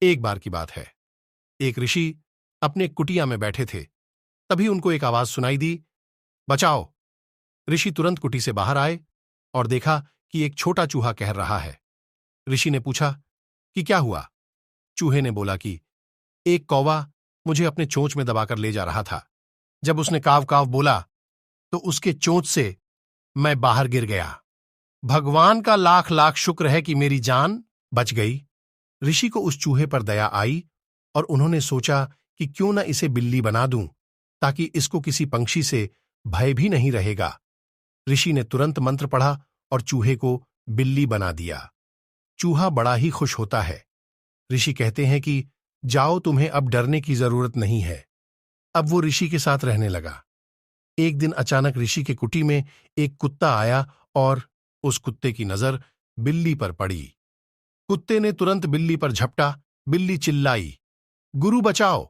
एक बार की बात है, एक ऋषि अपने कुटिया में बैठे थे। तभी उनको एक आवाज सुनाई दी, बचाओ। ऋषि तुरंत कुटी से बाहर आए और देखा कि एक छोटा चूहा कह रहा है। ऋषि ने पूछा कि क्या हुआ। चूहे ने बोला कि एक कौवा मुझे अपने चोंच में दबाकर ले जा रहा था। जब उसने काव काव बोला तो उसके चोंच से मैं बाहर गिर गया। भगवान का लाख लाख शुक्र है कि मेरी जान बच गई। ऋषि को उस चूहे पर दया आई और उन्होंने सोचा कि क्यों न इसे बिल्ली बना दूं, ताकि इसको किसी पंछी से भय भी नहीं रहेगा। ऋषि ने तुरंत मंत्र पढ़ा और चूहे को बिल्ली बना दिया। चूहा बड़ा ही खुश होता है। ऋषि कहते हैं कि जाओ, तुम्हें अब डरने की जरूरत नहीं है। अब वो ऋषि के साथ रहने लगा। एक दिन अचानक ऋषि के कुटी में एक कुत्ता आया और उस कुत्ते की नजर बिल्ली पर पड़ी। कुत्ते ने तुरंत बिल्ली पर झपटा। बिल्ली चिल्लाई, गुरु बचाओ।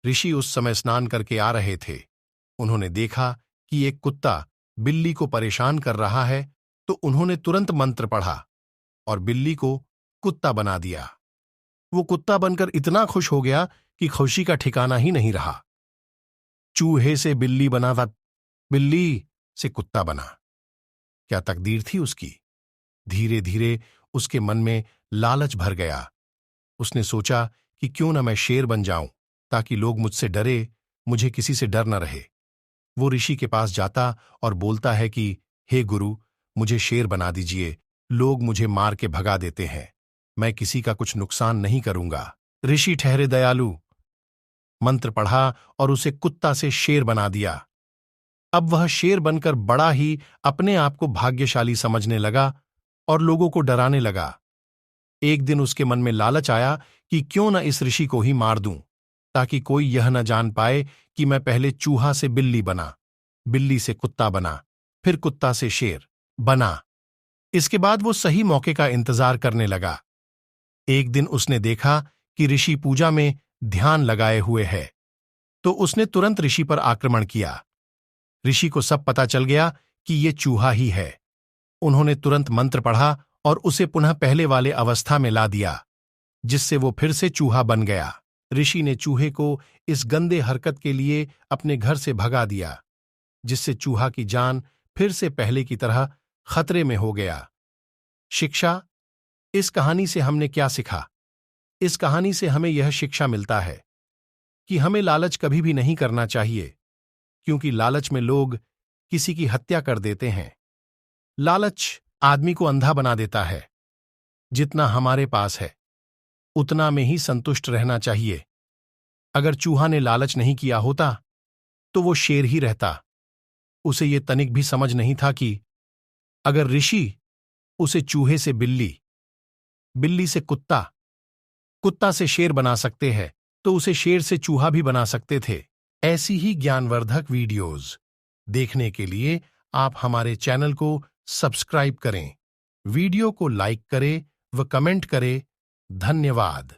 ऋषि उस समय स्नान करके आ रहे थे। उन्होंने देखा कि एक कुत्ता बिल्ली को परेशान कर रहा है, तो उन्होंने तुरंत मंत्र पढ़ा और बिल्ली को कुत्ता बना दिया। वो कुत्ता बनकर इतना खुश हो गया कि खुशी का ठिकाना ही नहीं रहा। चूहे से बिल्ली बना था, बिल्ली से कुत्ता बना। क्या तकदीर थी उसकी। धीरे धीरे उसके मन में लालच भर गया। उसने सोचा कि क्यों न मैं शेर बन जाऊं, ताकि लोग मुझसे डरे, मुझे किसी से डर न रहे। वो ऋषि के पास जाता और बोलता है कि हे गुरु, मुझे शेर बना दीजिए, लोग मुझे मार के भगा देते हैं, मैं किसी का कुछ नुकसान नहीं करूंगा। ऋषि ठहरे दयालु, मंत्र पढ़ा और उसे कुत्ता से शेर बना दिया। अब वह शेर बनकर बड़ा ही अपने आप को भाग्यशाली समझने लगा और लोगों को डराने लगा। एक दिन उसके मन में लालच आया कि क्यों न इस ऋषि को ही मार दूं, ताकि कोई यह न जान पाए कि मैं पहले चूहा से बिल्ली बना, बिल्ली से कुत्ता बना, फिर कुत्ता से शेर बना। इसके बाद वो सही मौके का इंतजार करने लगा। एक दिन उसने देखा कि ऋषि पूजा में ध्यान लगाए हुए है, तो उसने तुरंत ऋषि पर आक्रमण किया। ऋषि को सब पता चल गया कि ये चूहा ही है। उन्होंने तुरंत मंत्र पढ़ा और उसे पुनः पहले वाले अवस्था में ला दिया, जिससे वो फिर से चूहा बन गया। ऋषि ने चूहे को इस गंदे हरकत के लिए अपने घर से भगा दिया, जिससे चूहा की जान फिर से पहले की तरह खतरे में हो गया। शिक्षा, इस कहानी से हमने क्या सीखा? इस कहानी से हमें यह शिक्षा मिलता है कि हमें लालच कभी भी नहीं करना चाहिए, क्योंकि लालच में लोग किसी की हत्या कर देते हैं। लालच आदमी को अंधा बना देता है। जितना हमारे पास है उतना में ही संतुष्ट रहना चाहिए। अगर चूहा ने लालच नहीं किया होता तो वो शेर ही रहता। उसे ये तनिक भी समझ नहीं था कि अगर ऋषि उसे चूहे से बिल्ली, बिल्ली से कुत्ता, कुत्ता से शेर बना सकते हैं, तो उसे शेर से चूहा भी बना सकते थे। ऐसी ही ज्ञानवर्धक वीडियोज देखने के लिए आप हमारे चैनल को सब्सक्राइब करें, वीडियो को लाइक करें व कमेंट करें। धन्यवाद।